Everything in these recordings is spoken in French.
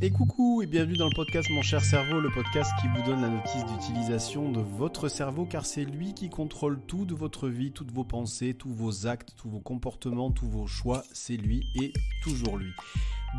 Et coucou et bienvenue dans le podcast Mon cher cerveau, le podcast qui vous donne la notice d'utilisation de votre cerveau car c'est lui qui contrôle tout de votre vie, toutes vos pensées, tous vos actes, tous vos comportements, tous vos choix, c'est lui et toujours lui.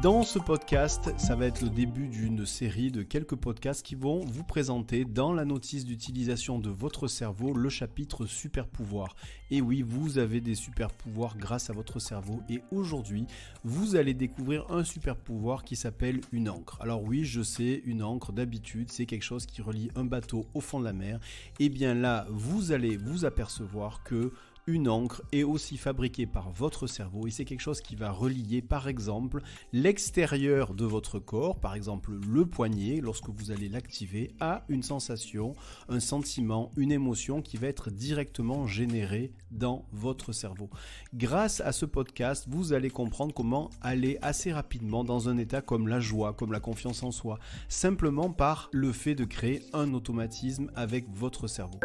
Dans ce podcast, ça va être le début d'une série de quelques podcasts qui vont vous présenter dans la notice d'utilisation de votre cerveau le chapitre super pouvoir. Et oui, vous avez des super pouvoirs grâce à votre cerveau et aujourd'hui, vous allez découvrir un super pouvoir qui s'appelle une encre. Alors oui, je sais, une encre d'habitude, c'est quelque chose qui relie un bateau au fond de la mer. Et bien là, vous allez vous apercevoir que une encre est aussi fabriquée par votre cerveau et c'est quelque chose qui va relier par exemple l'extérieur de votre corps, par exemple le poignet, lorsque vous allez l'activer, à une sensation, un sentiment, une émotion qui va être directement générée dans votre cerveau. Grâce à ce podcast, vous allez comprendre comment aller assez rapidement dans un état comme la joie, comme la confiance en soi, simplement par le fait de créer un automatisme avec votre cerveau.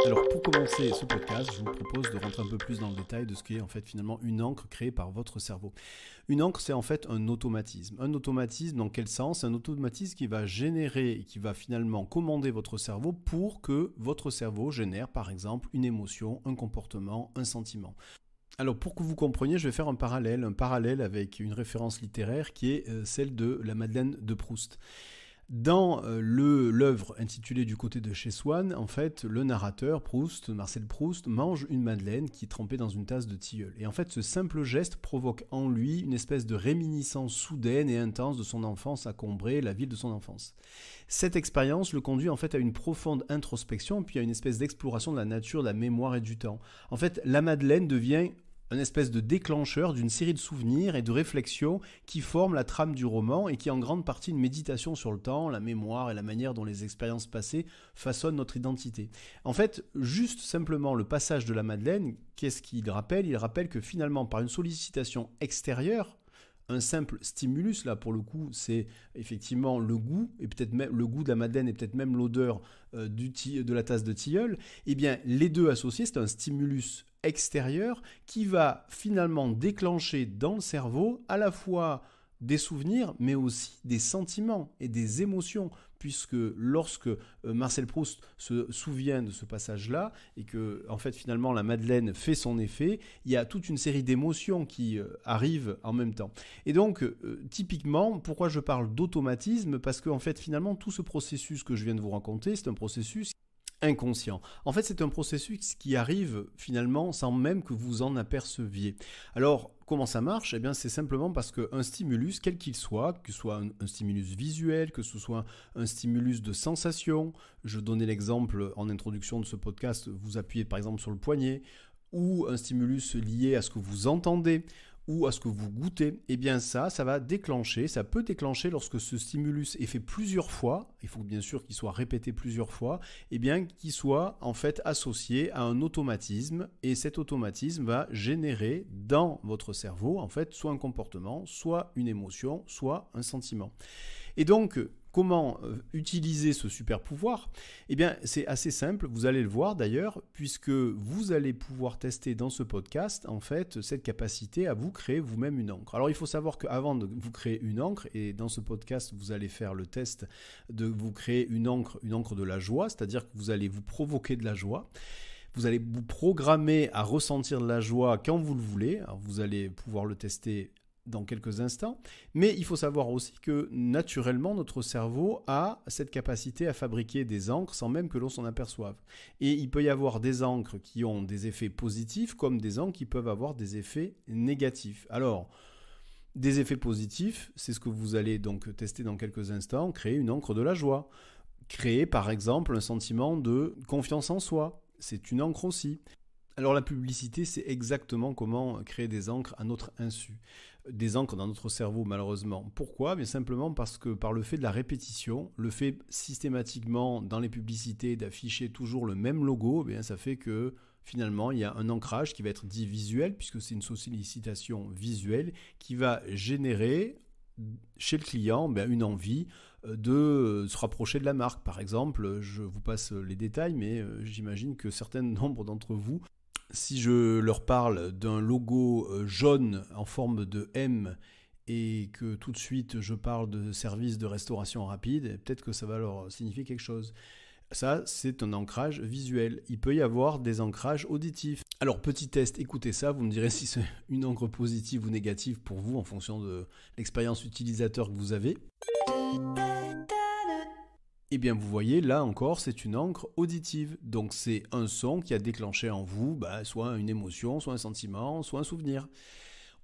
Alors pour commencer ce podcast, je vous propose de rentrer un peu plus dans le détail de ce qu'est en fait finalement une encre créée par votre cerveau. Une encre, c'est en fait un automatisme. Un automatisme dans quel sens ? Un automatisme qui va générer, qui va finalement commander votre cerveau pour que votre cerveau génère par exemple une émotion, un comportement, un sentiment. Alors pour que vous compreniez, je vais faire un parallèle avec une référence littéraire qui est celle de la Madeleine de Proust. Dans l'œuvre intitulée Du côté de chez Swann, en fait, le narrateur, Proust, Marcel Proust, mange une madeleine qui est trempée dans une tasse de tilleul. Et en fait, ce simple geste provoque en lui une espèce de réminiscence soudaine et intense de son enfance à Combray, la ville de son enfance. Cette expérience le conduit en fait à une profonde introspection, puis à une espèce d'exploration de la nature, de la mémoire et du temps. En fait, la madeleine devient une espèce de déclencheur d'une série de souvenirs et de réflexions qui forment la trame du roman et qui est en grande partie une méditation sur le temps, la mémoire et la manière dont les expériences passées façonnent notre identité. En fait, juste simplement le passage de la Madeleine, qu'est-ce qu'il rappelle ? Il rappelle que finalement, par une sollicitation extérieure, un simple stimulus, là pour le coup, c'est effectivement le goût, et peut-être même le goût de la madeleine et peut-être même l'odeur de la tasse de tilleul, eh bien les deux associés, c'est un stimulus extérieur qui va finalement déclencher dans le cerveau à la fois des souvenirs, mais aussi des sentiments et des émotions, puisque lorsque Marcel Proust se souvient de ce passage-là, et que en fait finalement la Madeleine fait son effet, il y a toute une série d'émotions qui arrivent en même temps. Et donc, typiquement, pourquoi je parle d'automatisme ? Parce que en fait finalement tout ce processus que je viens de vous raconter, c'est un processus inconscient. En fait, c'est un processus qui arrive finalement sans même que vous en aperceviez. Alors, comment ça marche ? Eh bien, c'est simplement parce qu'un stimulus, quel qu'il soit, que ce soit un stimulus visuel, que ce soit un stimulus de sensation, je donnais l'exemple en introduction de ce podcast, vous appuyez par exemple sur le poignet, ou un stimulus lié à ce que vous entendez, ou à ce que vous goûtez, eh bien ça va déclencher, ça peut déclencher lorsque ce stimulus est fait plusieurs fois, il faut bien sûr qu'il soit répété plusieurs fois, eh bien qu'il soit en fait associé à un automatisme, et cet automatisme va générer dans votre cerveau en fait soit un comportement, soit une émotion, soit un sentiment. Et donc, comment utiliser ce super pouvoir ? Eh bien, c'est assez simple, vous allez le voir d'ailleurs, puisque vous allez pouvoir tester dans ce podcast, en fait, cette capacité à vous créer vous-même une encre. Alors, il faut savoir qu'avant de vous créer une encre, et dans ce podcast, vous allez faire le test de vous créer une encre de la joie, c'est-à-dire que vous allez vous provoquer de la joie. Vous allez vous programmer à ressentir de la joie quand vous le voulez. Alors, vous allez pouvoir le tester dans quelques instants, mais il faut savoir aussi que naturellement notre cerveau a cette capacité à fabriquer des encres sans même que l'on s'en aperçoive. Et il peut y avoir des encres qui ont des effets positifs comme des encres qui peuvent avoir des effets négatifs. Alors, des effets positifs, c'est ce que vous allez donc tester dans quelques instants, créer une encre de la joie. Créer par exemple un sentiment de confiance en soi, c'est une encre aussi. Alors la publicité, c'est exactement comment créer des encres à notre insu. Des encres dans notre cerveau, malheureusement. Pourquoi ? Bien simplement parce que par le fait de la répétition, le fait systématiquement dans les publicités d'afficher toujours le même logo, eh bien, ça fait que finalement, il y a un ancrage qui va être dit visuel, puisque c'est une sollicitation visuelle qui va générer chez le client une envie, de se rapprocher de la marque. Par exemple, je vous passe les détails, mais j'imagine que certains nombres d'entre vous, si je leur parle d'un logo jaune en forme de M et que tout de suite je parle de service de restauration rapide, peut-être que ça va leur signifier quelque chose. Ça, c'est un ancrage visuel. Il peut y avoir des ancrages auditifs. Alors, petit test, écoutez ça, vous me direz si c'est une encre positive ou négative pour vous en fonction de l'expérience utilisateur que vous avez. Eh bien, vous voyez, là encore, c'est une encre auditive. Donc, c'est un son qui a déclenché en vous soit une émotion, soit un sentiment, soit un souvenir.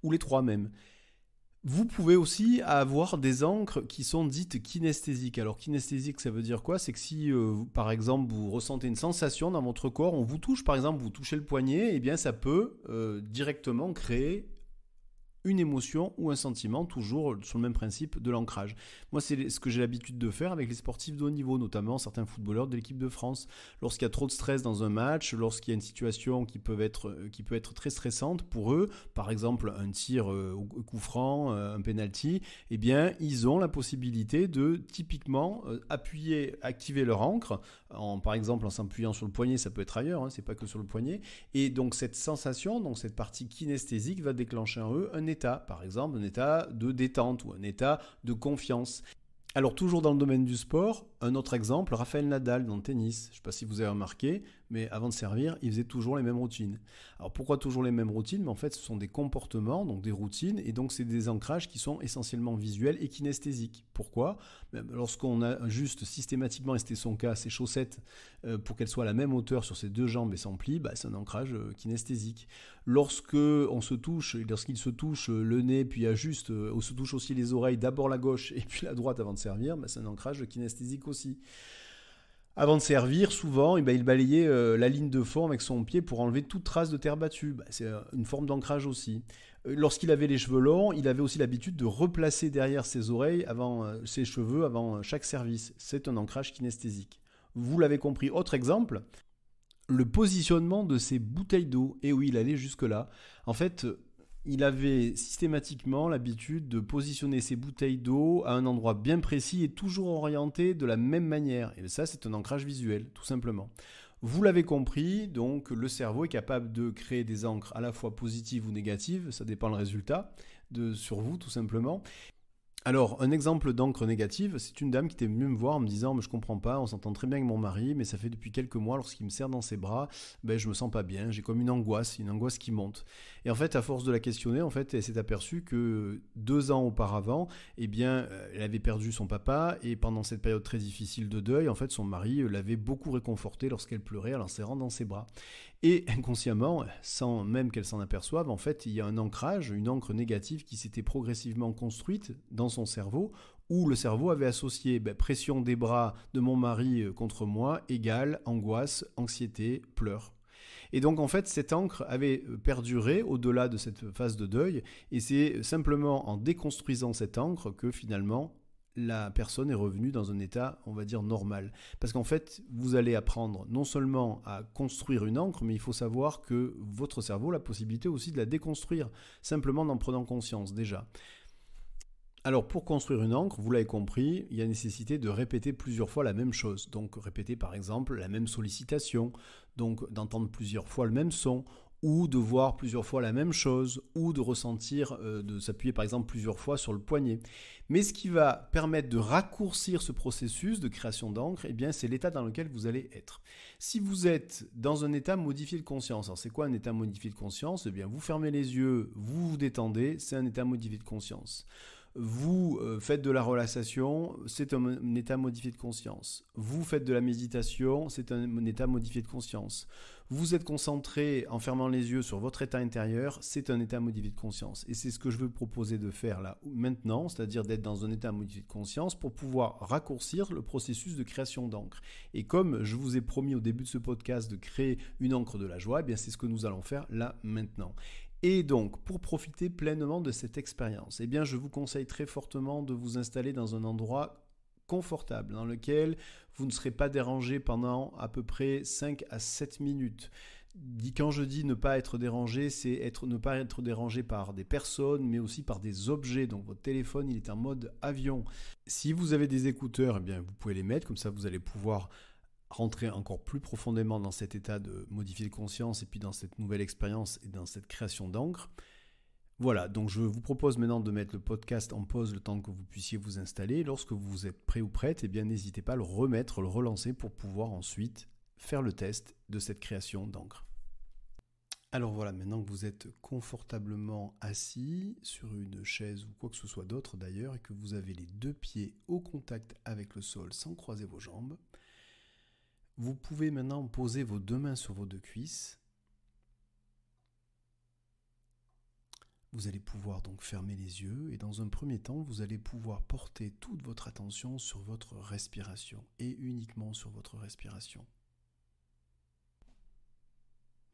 Ou les trois même. Vous pouvez aussi avoir des encres qui sont dites kinesthésiques. Alors kinesthésique, ça veut dire quoi? C'est que si, par exemple, vous ressentez une sensation dans votre corps, on vous touche, par exemple, vous touchez le poignet, eh bien ça peut directement créer une émotion ou un sentiment, toujours sur le même principe de l'ancrage. Moi, c'est ce que j'ai l'habitude de faire avec les sportifs de haut niveau, notamment certains footballeurs de l'équipe de France. Lorsqu'il y a trop de stress dans un match, lorsqu'il y a une situation qui peut être très stressante pour eux, par exemple un tir au coup franc, un penalty, eh bien, ils ont la possibilité de typiquement activer leur ancre, par exemple en s'appuyant sur le poignet, ça peut être ailleurs, c'est pas que sur le poignet, et donc cette sensation, donc cette partie kinesthésique va déclencher en eux un état, par exemple un état de détente ou un état de confiance. Alors toujours dans le domaine du sport, un autre exemple, Rafael Nadal dans le tennis. Je ne sais pas si vous avez remarqué, mais avant de servir, il faisait toujours les mêmes routines. Alors pourquoi toujours les mêmes routines? Mais en fait, ce sont des comportements, donc des routines, et donc c'est des ancrages qui sont essentiellement visuels et kinesthésiques. Pourquoi? Lorsqu'on ajuste systématiquement, et c'était son cas, ses chaussettes pour qu'elles soient à la même hauteur sur ses deux jambes et sans plis, c'est un ancrage kinesthésique. Lorsqu'il se touche le nez, puis ajuste, on se touche aussi les oreilles, d'abord la gauche et puis la droite avant de servir, c'est un ancrage kinesthésique aussi. Avant de servir, souvent, il balayait la ligne de fond avec son pied pour enlever toute trace de terre battue. C'est une forme d'ancrage aussi. Lorsqu'il avait les cheveux longs, il avait aussi l'habitude de replacer derrière ses oreilles, ses cheveux avant chaque service. C'est un ancrage kinesthésique. Vous l'avez compris. Autre exemple, le positionnement de ses bouteilles d'eau. Et oui, il allait jusque-là. En fait, il avait systématiquement l'habitude de positionner ses bouteilles d'eau à un endroit bien précis et toujours orienté de la même manière. Et ça, c'est un ancrage visuel, tout simplement. Vous l'avez compris, donc le cerveau est capable de créer des encres à la fois positives ou négatives, ça dépend le résultat sur vous, tout simplement. Alors, un exemple d'encre négative, c'est une dame qui était venue me voir en me disant « Je comprends pas, on s'entend très bien avec mon mari, mais ça fait depuis quelques mois, lorsqu'il me serre dans ses bras, je me sens pas bien, j'ai comme une angoisse qui monte. » Et en fait, à force de la questionner, elle s'est aperçue que 2 ans auparavant, elle avait perdu son papa, et pendant cette période très difficile de deuil, en fait, son mari l'avait beaucoup réconfortée lorsqu'elle pleurait en l'enserrant dans ses bras. Et inconsciemment, sans même qu'elle s'en aperçoive, en fait, il y a un ancrage, une encre négative qui s'était progressivement construite dans son cerveau, où le cerveau avait associé pression des bras de mon mari contre moi égale angoisse, anxiété, pleurs. Et donc en fait, cette encre avait perduré au-delà de cette phase de deuil, et c'est simplement en déconstruisant cette encre que finalement la personne est revenue dans un état, on va dire, normal. Parce qu'en fait, vous allez apprendre non seulement à construire une encre, mais il faut savoir que votre cerveau a la possibilité aussi de la déconstruire, simplement en prenant conscience déjà. Alors pour construire une encre, vous l'avez compris, il y a nécessité de répéter plusieurs fois la même chose. Donc répéter par exemple la même sollicitation, donc d'entendre plusieurs fois le même son, ou de voir plusieurs fois la même chose, ou de ressentir, de s'appuyer par exemple plusieurs fois sur le poignet. Mais ce qui va permettre de raccourcir ce processus de création d'encre, c'est l'état dans lequel vous allez être. Si vous êtes dans un état modifié de conscience, alors c'est quoi un état modifié de conscience? Vous fermez les yeux, vous vous détendez, c'est un état modifié de conscience. Vous faites de la relaxation, c'est un état modifié de conscience. Vous faites de la méditation, c'est un état modifié de conscience. Vous êtes concentré en fermant les yeux sur votre état intérieur, c'est un état modifié de conscience. Et c'est ce que je veux proposer de faire là maintenant, c'est-à-dire d'être dans un état modifié de conscience pour pouvoir raccourcir le processus de création d'encre. Et comme je vous ai promis au début de ce podcast de créer une encre de la joie, c'est ce que nous allons faire là maintenant. Et donc, pour profiter pleinement de cette expérience, je vous conseille très fortement de vous installer dans un endroit confortable, dans lequel vous ne serez pas dérangé pendant à peu près 5 à 7 minutes. Quand je dis ne pas être dérangé, c'est ne pas être dérangé par des personnes, mais aussi par des objets. Donc votre téléphone, il est en mode avion. Si vous avez des écouteurs, eh bien, vous pouvez les mettre, comme ça vous allez pouvoir rentrer encore plus profondément dans cet état de modifier de conscience et puis dans cette nouvelle expérience et dans cette création d'encre. Voilà, donc je vous propose maintenant de mettre le podcast en pause le temps que vous puissiez vous installer. Lorsque vous êtes prêt ou prête, eh bien n'hésitez pas à le remettre, le relancer pour pouvoir ensuite faire le test de cette création d'encre. Alors voilà, maintenant que vous êtes confortablement assis sur une chaise ou quoi que ce soit d'autre d'ailleurs et que vous avez les deux pieds au contact avec le sol sans croiser vos jambes, vous pouvez maintenant poser vos deux mains sur vos deux cuisses. Vous allez pouvoir donc fermer les yeux et dans un premier temps, vous allez pouvoir porter toute votre attention sur votre respiration et uniquement sur votre respiration.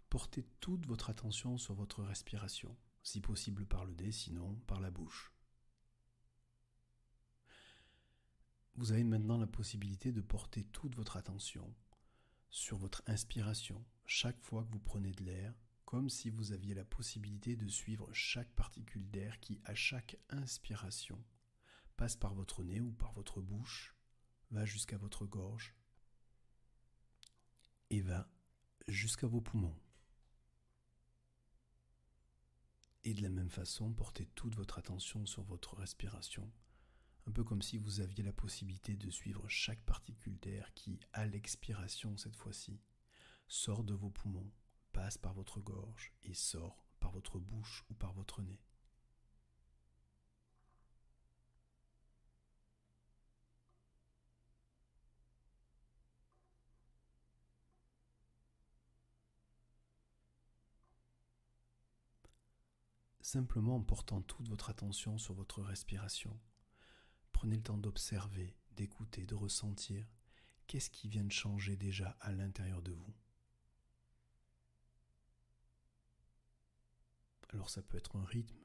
Portez toute votre attention sur votre respiration, si possible par le nez, sinon par la bouche. Vous avez maintenant la possibilité de porter toute votre attention sur votre inspiration, chaque fois que vous prenez de l'air, comme si vous aviez la possibilité de suivre chaque particule d'air qui, à chaque inspiration, passe par votre nez ou par votre bouche, va jusqu'à votre gorge et va jusqu'à vos poumons. Et de la même façon, portez toute votre attention sur votre respiration, un peu comme si vous aviez la possibilité de suivre chaque particule d'air qui, à l'expiration cette fois-ci, sort de vos poumons, passe par votre gorge et sort par votre bouche ou par votre nez. Simplement en portant toute votre attention sur votre respiration, prenez le temps d'observer, d'écouter, de ressentir qu'est-ce qui vient de changer déjà à l'intérieur de vous. Alors ça peut être un rythme,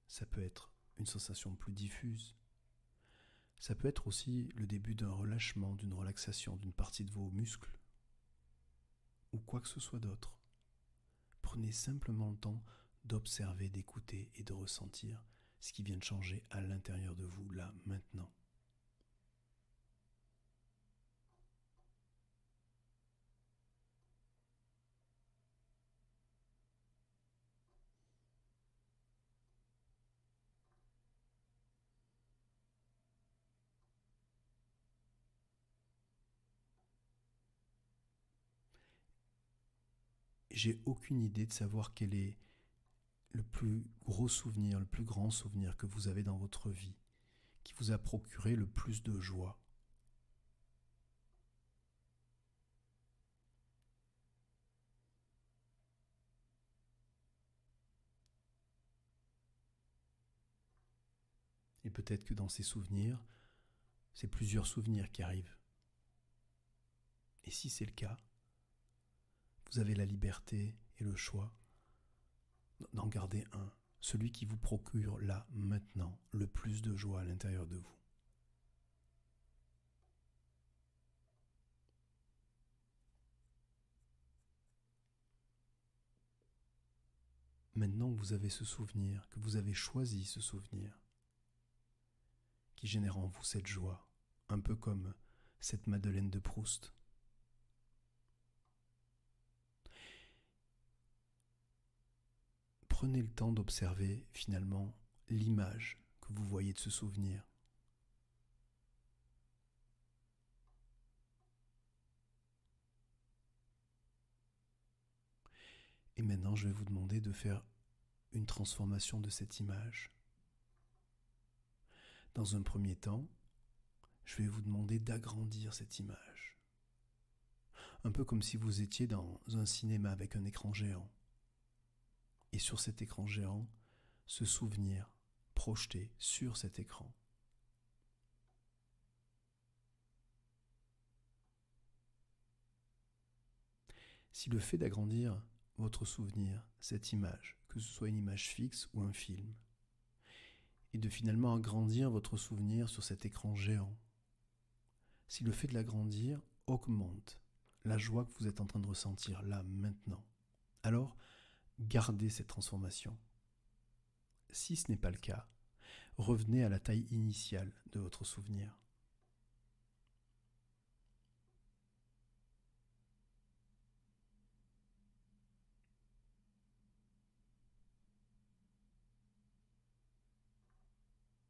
ça peut être une sensation plus diffuse, ça peut être aussi le début d'un relâchement, d'une relaxation d'une partie de vos muscles, ou quoi que ce soit d'autre. Prenez simplement le temps d'observer, d'écouter et de ressentir ce qui vient de changer à l'intérieur de vous, là, maintenant. J'ai aucune idée de savoir quel est le plus gros souvenir, le plus grand souvenir que vous avez dans votre vie, qui vous a procuré le plus de joie. Et peut-être que dans ces souvenirs, c'est plusieurs souvenirs qui arrivent. Et si c'est le cas, vous avez la liberté et le choix d'en garder un, celui qui vous procure là, maintenant, le plus de joie à l'intérieur de vous. Maintenant que vous avez ce souvenir, que vous avez choisi ce souvenir, qui génère en vous cette joie, un peu comme cette Madeleine de Proust. Prenez le temps d'observer finalement l'image que vous voyez de ce souvenir. Et maintenant, je vais vous demander de faire une transformation de cette image. Dans un premier temps, je vais vous demander d'agrandir cette image. Un peu comme si vous étiez dans un cinéma avec un écran géant. Et sur cet écran géant, ce souvenir projeté sur cet écran. Si le fait d'agrandir votre souvenir, cette image, que ce soit une image fixe ou un film, et de finalement agrandir votre souvenir sur cet écran géant, si le fait de l'agrandir augmente la joie que vous êtes en train de ressentir là, maintenant. Alors, gardez cette transformation. Si ce n'est pas le cas, revenez à la taille initiale de votre souvenir.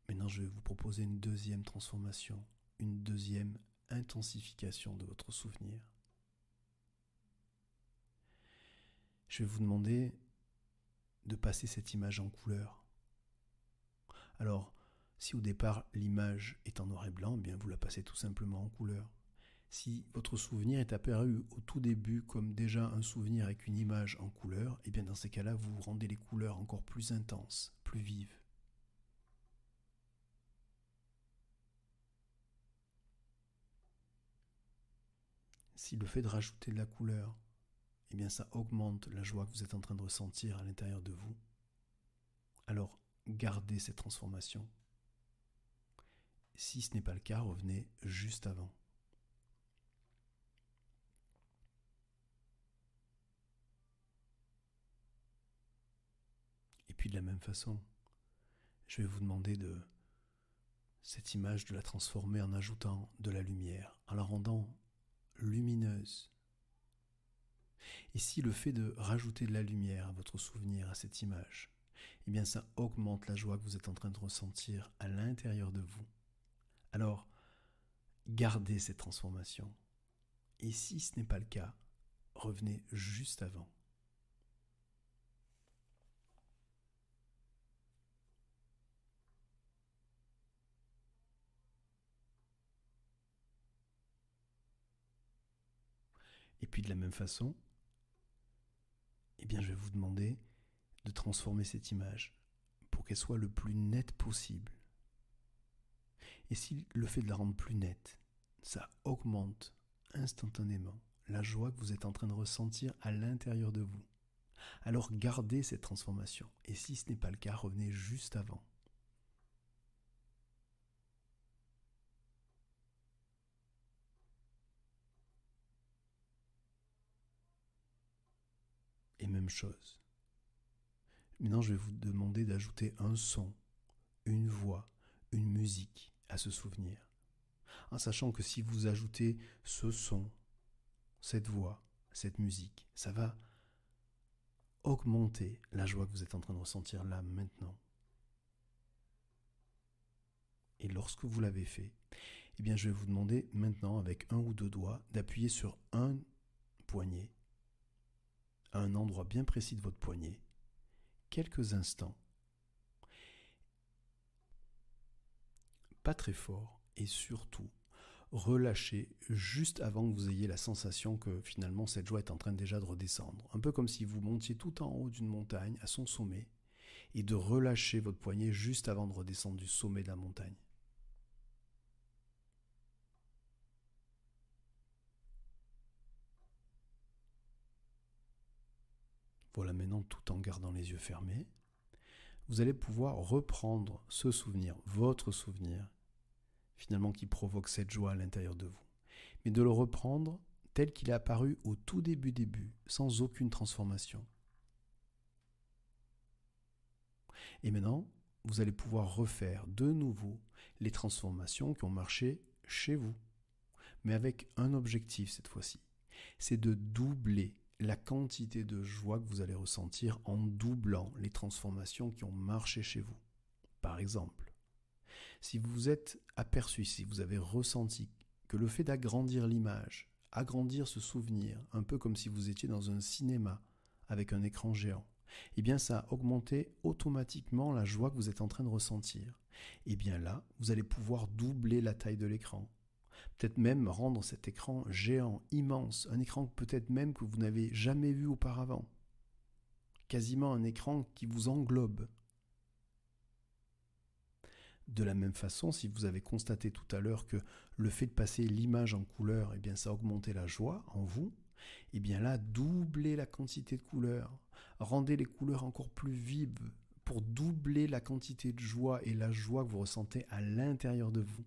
Maintenant, je vais vous proposer une deuxième transformation, une deuxième intensification de votre souvenir. Je vais vous demander de passer cette image en couleur. Alors, si au départ l'image est en noir et blanc, eh bien vous la passez tout simplement en couleur. Si votre souvenir est apparu au tout début comme déjà un souvenir avec une image en couleur, eh bien dans ces cas-là, vous rendez les couleurs encore plus intenses, plus vives. Si le fait de rajouter de la couleur, eh bien ça augmente la joie que vous êtes en train de ressentir à l'intérieur de vous, alors gardez cette transformation. Si ce n'est pas le cas, revenez juste avant. Et puis de la même façon, je vais vous demander de cette image de la transformer en ajoutant de la lumière, en la rendant lumineuse. Et si le fait de rajouter de la lumière à votre souvenir, à cette image, eh bien ça augmente la joie que vous êtes en train de ressentir à l'intérieur de vous, alors gardez cette transformation. Et si ce n'est pas le cas, revenez juste avant. Et puis de la même façon, eh bien je vais vous demander de transformer cette image pour qu'elle soit le plus nette possible. Et si le fait de la rendre plus nette, ça augmente instantanément la joie que vous êtes en train de ressentir à l'intérieur de vous, alors gardez cette transformation. Et si ce n'est pas le cas, revenez juste avant. Et même chose. Maintenant, je vais vous demander d'ajouter un son, une voix, une musique à ce souvenir. En sachant que si vous ajoutez ce son, cette voix, cette musique, ça va augmenter la joie que vous êtes en train de ressentir là, maintenant. Et lorsque vous l'avez fait, eh bien, je vais vous demander maintenant, avec un ou deux doigts, d'appuyer sur un poignet, à un endroit bien précis de votre poignet, quelques instants, pas très fort, et surtout, relâchez juste avant que vous ayez la sensation que finalement cette joie est en train déjà de redescendre. Un peu comme si vous montiez tout en haut d'une montagne, à son sommet, et de relâcher votre poignet juste avant de redescendre du sommet de la montagne. Voilà, maintenant, tout en gardant les yeux fermés, vous allez pouvoir reprendre ce souvenir, votre souvenir, finalement qui provoque cette joie à l'intérieur de vous. Mais de le reprendre tel qu'il est apparu au tout début, sans aucune transformation. Et maintenant, vous allez pouvoir refaire de nouveau les transformations qui ont marché chez vous, mais avec un objectif cette fois-ci. C'est de doubler la quantité de joie que vous allez ressentir en doublant les transformations qui ont marché chez vous. Par exemple, si vous vous êtes aperçu, si vous avez ressenti que le fait d'agrandir l'image, agrandir ce souvenir, un peu comme si vous étiez dans un cinéma avec un écran géant, eh bien ça a augmenté automatiquement la joie que vous êtes en train de ressentir. Et bien là, vous allez pouvoir doubler la taille de l'écran. Peut-être même rendre cet écran géant, immense, un écran peut-être même que vous n'avez jamais vu auparavant. Quasiment un écran qui vous englobe. De la même façon, si vous avez constaté tout à l'heure que le fait de passer l'image en couleur, eh bien ça a augmenté la joie en vous, eh bien là, doublez la quantité de couleurs. Rendez les couleurs encore plus vives pour doubler la quantité de joie et la joie que vous ressentez à l'intérieur de vous.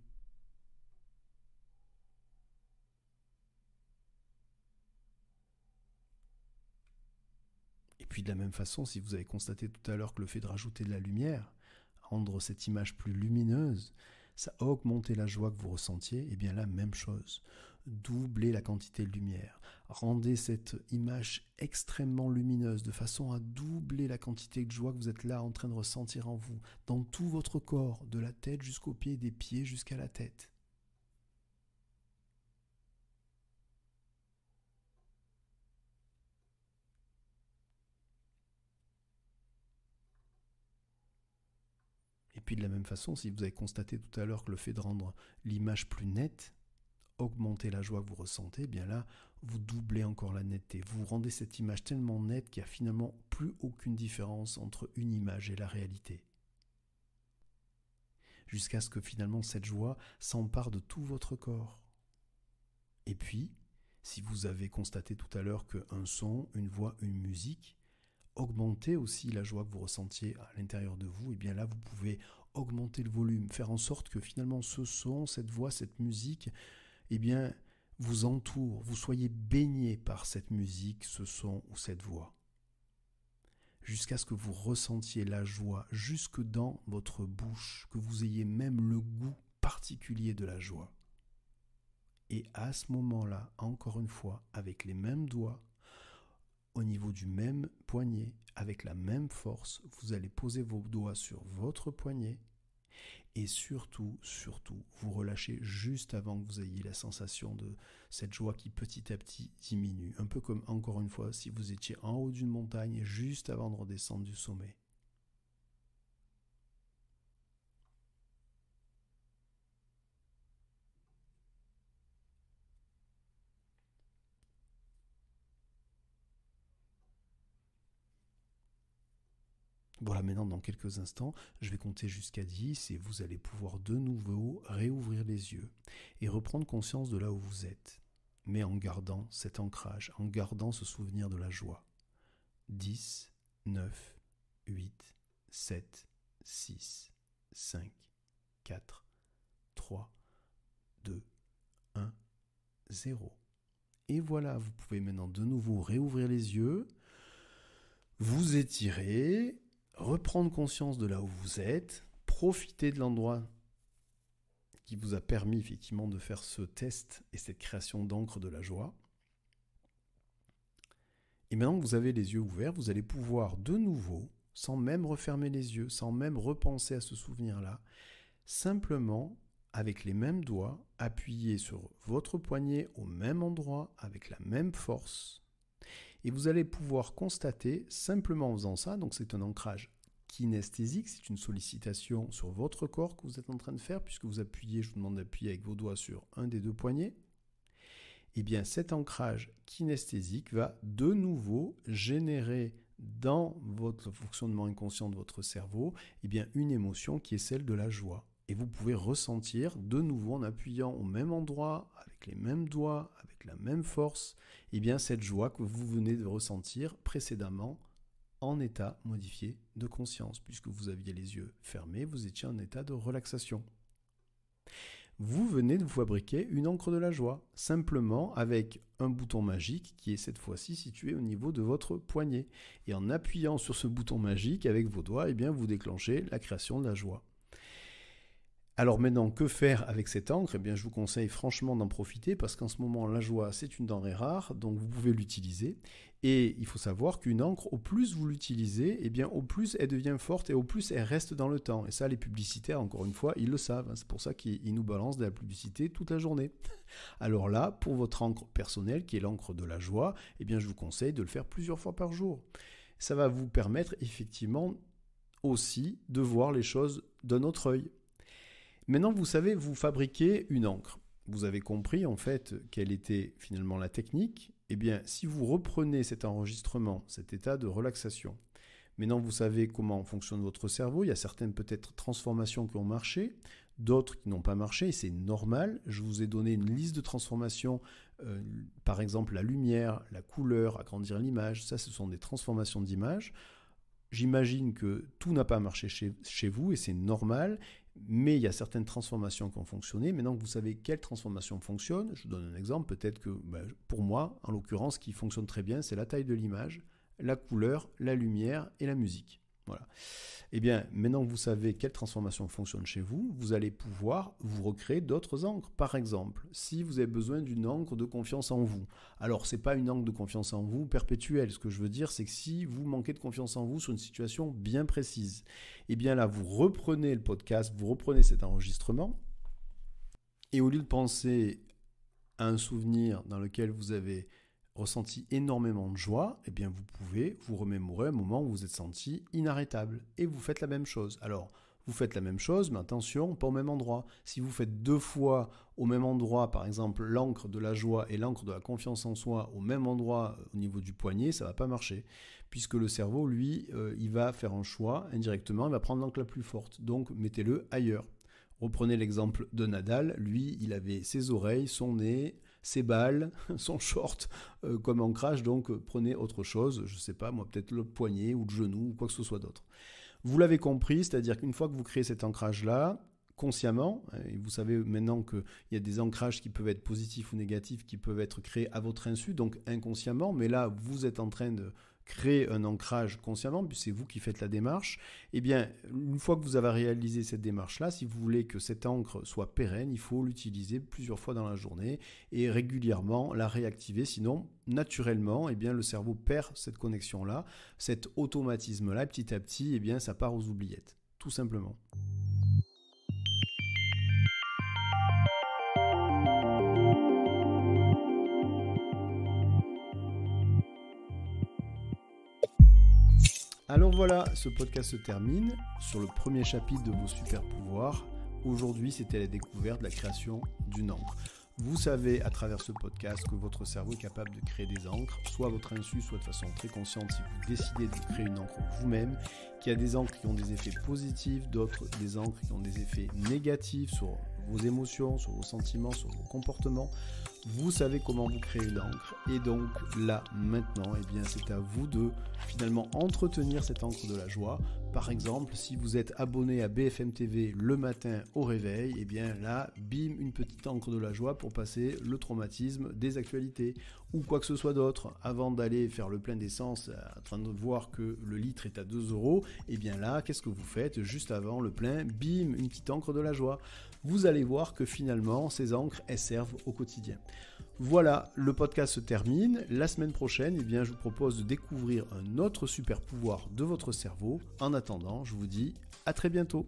puis de la même façon, si vous avez constaté tout à l'heure que le fait de rajouter de la lumière, rendre cette image plus lumineuse, ça a augmenté la joie que vous ressentiez, et bien là, même chose. Doublez la quantité de lumière. Rendez cette image extrêmement lumineuse de façon à doubler la quantité de joie que vous êtes là en train de ressentir en vous, dans tout votre corps, de la tête jusqu'aux pieds, des pieds jusqu'à la tête. Et puis de la même façon, si vous avez constaté tout à l'heure que le fait de rendre l'image plus nette, augmenter la joie que vous ressentez, eh bien là, vous doublez encore la netteté. Vous rendez cette image tellement nette qu'il n'y a finalement plus aucune différence entre une image et la réalité. Jusqu'à ce que finalement cette joie s'empare de tout votre corps. Et puis, si vous avez constaté tout à l'heure qu'un son, une voix, une musique, augmentez aussi la joie que vous ressentiez à l'intérieur de vous, et bien là, vous pouvez augmenter le volume, faire en sorte que finalement ce son, cette voix, cette musique, eh bien, vous entoure, vous soyez baigné par cette musique, ce son ou cette voix. Jusqu'à ce que vous ressentiez la joie jusque dans votre bouche, que vous ayez même le goût particulier de la joie. Et à ce moment-là, encore une fois, avec les mêmes doigts, au niveau du même poignet, avec la même force, vous allez poser vos doigts sur votre poignet et surtout, vous relâchez juste avant que vous ayez la sensation de cette joie qui petit à petit diminue. Un peu comme, encore une fois, si vous étiez en haut d'une montagne juste avant de redescendre du sommet. Voilà, maintenant, dans quelques instants, je vais compter jusqu'à 10 et vous allez pouvoir de nouveau réouvrir les yeux et reprendre conscience de là où vous êtes, mais en gardant cet ancrage, en gardant ce souvenir de la joie. 10, 9, 8, 7, 6, 5, 4, 3, 2, 1, 0. Et voilà, vous pouvez maintenant de nouveau réouvrir les yeux, vous étirer, reprendre conscience de là où vous êtes, profiter de l'endroit qui vous a permis effectivement de faire ce test et cette création d'encre de la joie. Et maintenant que vous avez les yeux ouverts, vous allez pouvoir de nouveau, sans même refermer les yeux, sans même repenser à ce souvenir-là, simplement, avec les mêmes doigts, appuyer sur votre poignet au même endroit, avec la même force. Et vous allez pouvoir constater, simplement en faisant ça, donc c'est un ancrage kinesthésique, c'est une sollicitation sur votre corps que vous êtes en train de faire, puisque vous appuyez, je vous demande d'appuyer avec vos doigts sur un des deux poignets. Et bien cet ancrage kinesthésique va de nouveau générer dans votre fonctionnement inconscient de votre cerveau eh bien, une émotion qui est celle de la joie. Et vous pouvez ressentir de nouveau en appuyant au même endroit, avec les mêmes doigts, avec la même force, eh bien, cette joie que vous venez de ressentir précédemment en état modifié de conscience. Puisque vous aviez les yeux fermés, vous étiez en état de relaxation. Vous venez de vous fabriquer une encre de la joie, simplement avec un bouton magique qui est cette fois-ci situé au niveau de votre poignet. Et en appuyant sur ce bouton magique avec vos doigts, eh bien, vous déclenchez la création de la joie. Alors maintenant, que faire avec cette encre ? Eh bien, je vous conseille franchement d'en profiter parce qu'en ce moment, la joie, c'est une denrée rare, donc vous pouvez l'utiliser. Et il faut savoir qu'une encre, au plus vous l'utilisez, eh bien, au plus elle devient forte et au plus elle reste dans le temps. Et ça, les publicitaires, encore une fois, ils le savent. C'est pour ça qu'ils nous balancent de la publicité toute la journée. Alors là, pour votre encre personnelle, qui est l'encre de la joie, eh bien, je vous conseille de le faire plusieurs fois par jour. Ça va vous permettre effectivement aussi de voir les choses d'un autre œil. Maintenant, vous savez, vous fabriquez une encre. Vous avez compris en fait quelle était finalement la technique. Eh bien, si vous reprenez cet enregistrement, cet état de relaxation, maintenant vous savez comment fonctionne votre cerveau. Il y a certaines peut-être transformations qui ont marché, d'autres qui n'ont pas marché, et c'est normal. Je vous ai donné une liste de transformations, par exemple la lumière, la couleur, agrandir l'image. Ça, ce sont des transformations d'image. J'imagine que tout n'a pas marché chez vous et c'est normal, mais il y a certaines transformations qui ont fonctionné. Maintenant que vous savez quelle transformation fonctionne, je vous donne un exemple, peut-être que pour moi, en l'occurrence, ce qui fonctionne très bien, c'est la taille de l'image, la couleur, la lumière et la musique. Voilà. Eh bien, maintenant que vous savez quelle transformation fonctionne chez vous, vous allez pouvoir vous recréer d'autres encres. Par exemple, si vous avez besoin d'une encre de confiance en vous. Alors, ce n'est pas une encre de confiance en vous perpétuelle. Ce que je veux dire, c'est que si vous manquez de confiance en vous sur une situation bien précise, eh bien là, vous reprenez le podcast, vous reprenez cet enregistrement, et au lieu de penser à un souvenir dans lequel vous avez ressenti énormément de joie, eh bien vous pouvez vous remémorer un moment où vous êtes senti inarrêtable. Et vous faites la même chose. Alors, vous faites la même chose, mais attention, pas au même endroit. Si vous faites 2 fois au même endroit, par exemple, l'encre de la joie et l'encre de la confiance en soi au même endroit au niveau du poignet, ça ne va pas marcher. Puisque le cerveau, lui, il va faire un choix indirectement, il va prendre l'encre la plus forte. Donc, mettez-le ailleurs. Reprenez l'exemple de Nadal. Lui, il avait ses oreilles, son nez, ses balles, son short comme ancrage, donc prenez autre chose, je ne sais pas, moi peut-être le poignet ou le genou ou quoi que ce soit d'autre. Vous l'avez compris, c'est-à-dire qu'une fois que vous créez cet ancrage-là, consciemment, et vous savez maintenant qu'il y a des ancrages qui peuvent être positifs ou négatifs, qui peuvent être créés à votre insu, donc inconsciemment, mais là vous êtes en train de créer un ancrage consciemment, puisque c'est vous qui faites la démarche, eh bien, une fois que vous avez réalisé cette démarche-là, si vous voulez que cette encre soit pérenne, il faut l'utiliser plusieurs fois dans la journée et régulièrement la réactiver, sinon, naturellement, eh bien, le cerveau perd cette connexion-là, cet automatisme-là, petit à petit, eh bien, ça part aux oubliettes, tout simplement. Alors voilà, ce podcast se termine sur le premier chapitre de vos super pouvoirs. Aujourd'hui, c'était la découverte, la création d'une encre. Vous savez à travers ce podcast que votre cerveau est capable de créer des encres, soit à votre insu, soit de façon très consciente si vous décidez de créer une encre vous-même, qu'il y a des encres qui ont des effets positifs, d'autres des encres qui ont des effets négatifs sur vos émotions, sur vos sentiments, sur vos comportements. Vous savez comment vous créez une encre et donc là, maintenant, eh bien, c'est à vous de finalement entretenir cette encre de la joie. Par exemple, si vous êtes abonné à BFM TV le matin au réveil, eh bien là, bim, une petite encre de la joie pour passer le traumatisme des actualités ou quoi que ce soit d'autre. Avant d'aller faire le plein d'essence, en train de voir que le litre est à 2 €, eh bien là, qu'est-ce que vous faites juste avant le plein? Bim, une petite encre de la joie. Vous allez voir que finalement, ces encres, elles servent au quotidien. Voilà, le podcast se termine. La semaine prochaine, eh bien, je vous propose de découvrir un autre super pouvoir de votre cerveau. En attendant, je vous dis à très bientôt.